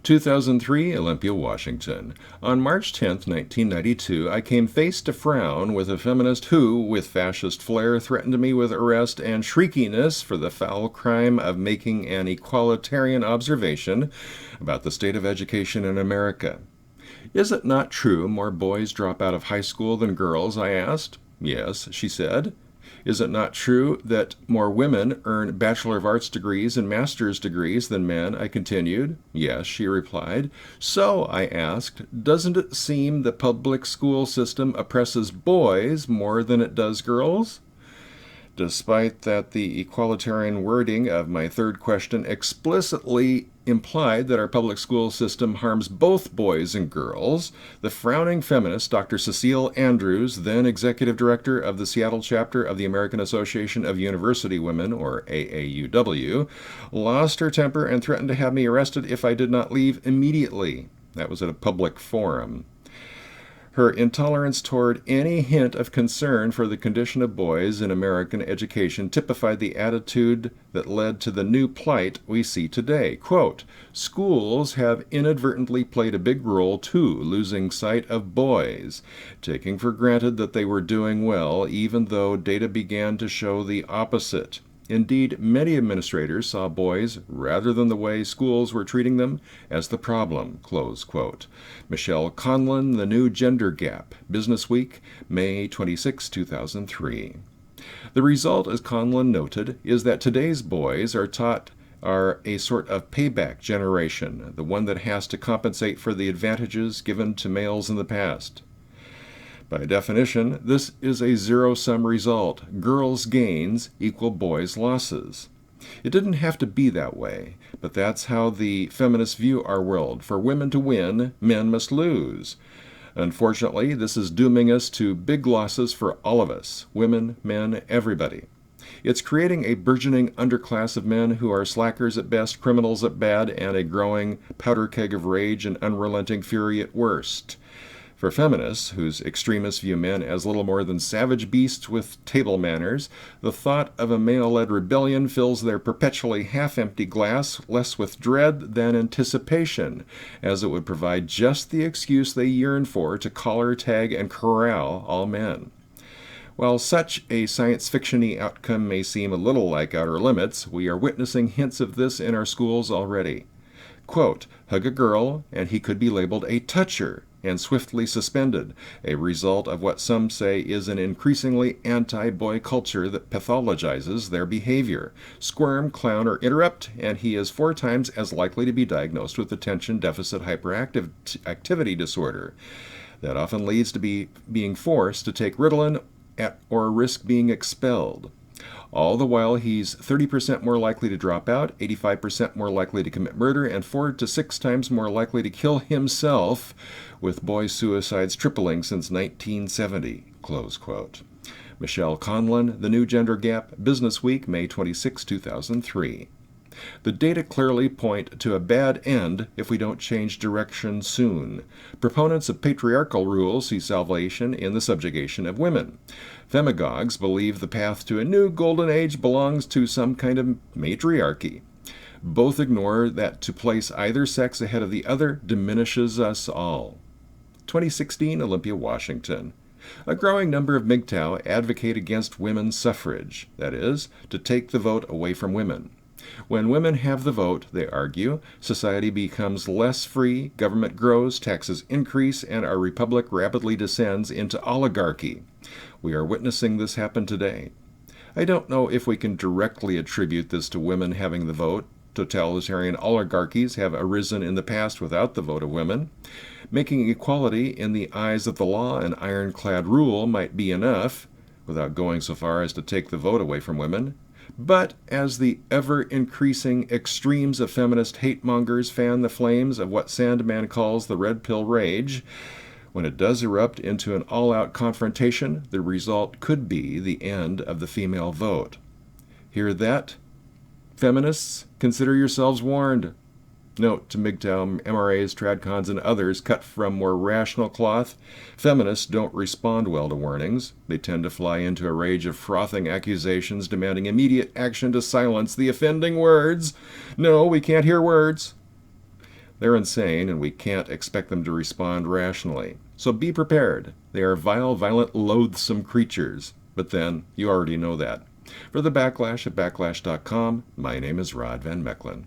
2003, Olympia, Washington. On March 10, 1992, I came face to frown with a feminist who, with fascist flair, threatened me with arrest and shriekiness for the foul crime of making an equalitarian observation about the state of education in America. Is it not true more boys drop out of high school than girls? I asked. Yes, she said. Is it not true that more women earn Bachelor of Arts degrees and Master's degrees than men? I continued. Yes, she replied. So, I asked, doesn't it seem the public school system oppresses boys more than it does girls? Despite that the equalitarian wording of my third question explicitly implied that our public school system harms both boys and girls, the frowning feminist Dr. Cecile Andrews, then executive director of the Seattle chapter of the American Association of University Women, or AAUW, lost her temper and threatened to have me arrested if I did not leave immediately. That was at a public forum. Her intolerance toward any hint of concern for the condition of boys in American education typified the attitude that led to the new plight we see today. Quote, schools have inadvertently played a big role too, losing sight of boys, taking for granted that they were doing well, even though data began to show the opposite. Indeed, many administrators saw boys, rather than the way schools were treating them, as the problem, close quote. Michelle Conlon, The New Gender Gap, Business Week, May 26, 2003. The result, as Conlon noted, is that today's boys are a sort of payback generation, the one that has to compensate for the advantages given to males in the past. By definition, this is a zero-sum result. Girls' gains equal boys' losses. It didn't have to be that way, but that's how the feminists view our world. For women to win, men must lose. Unfortunately, this is dooming us to big losses for all of us, women, men, everybody. It's creating a burgeoning underclass of men who are slackers at best, criminals at bad, and a growing powder keg of rage and unrelenting fury at worst. For feminists, whose extremists view men as little more than savage beasts with table manners, the thought of a male-led rebellion fills their perpetually half-empty glass less with dread than anticipation, as it would provide just the excuse they yearn for to collar, tag, and corral all men. While such a science fiction-y outcome may seem a little like Outer Limits, we are witnessing hints of this in our schools already. Quote, hug a girl, and he could be labeled a toucher and swiftly suspended, a result of what some say is an increasingly anti-boy culture that pathologizes their behavior. Squirm, clown, or erupt, and he is 4 times as likely to be diagnosed with attention deficit hyperactivity disorder. That often leads to being forced to take Ritalin or risk being expelled. All the while, he's 30% more likely to drop out, 85% more likely to commit murder, and 4 to 6 times more likely to kill himself, with boy suicides tripling since 1970, close quote. Michelle Conlon, The New Gender Gap, Business Week, May 26, 2003. The data clearly point to a bad end if we don't change direction soon. Proponents of patriarchal rule see salvation in the subjugation of women. Femagogues believe the path to a new golden age belongs to some kind of matriarchy. Both ignore that to place either sex ahead of the other diminishes us all. 2016, Olympia, Washington. A growing number of MGTOW advocate against women's suffrage, that is, to take the vote away from women. When women have the vote, they argue, society becomes less free, government grows, taxes increase, and our republic rapidly descends into oligarchy. We are witnessing this happen today. I don't know if we can directly attribute this to women having the vote. Totalitarian oligarchies have arisen in the past without the vote of women. Making equality in the eyes of the law and ironclad rule might be enough, without going so far as to take the vote away from women. But as the ever-increasing extremes of feminist hate-mongers fan the flames of what Sandman calls the red pill rage, when it does erupt into an all-out confrontation, the result could be the end of the female vote. Hear that? Feminists, consider yourselves warned. Note to MGTOW, MRAs, TradCons, and others cut from more rational cloth, feminists don't respond well to warnings. They tend to fly into a rage of frothing accusations demanding immediate action to silence the offending words. No, we can't hear words. They're insane, and we can't expect them to respond rationally. So be prepared. They are vile, violent, loathsome creatures. But then, you already know that. For the Backlash at Backlash.com, my name is Rod Van Mecklin.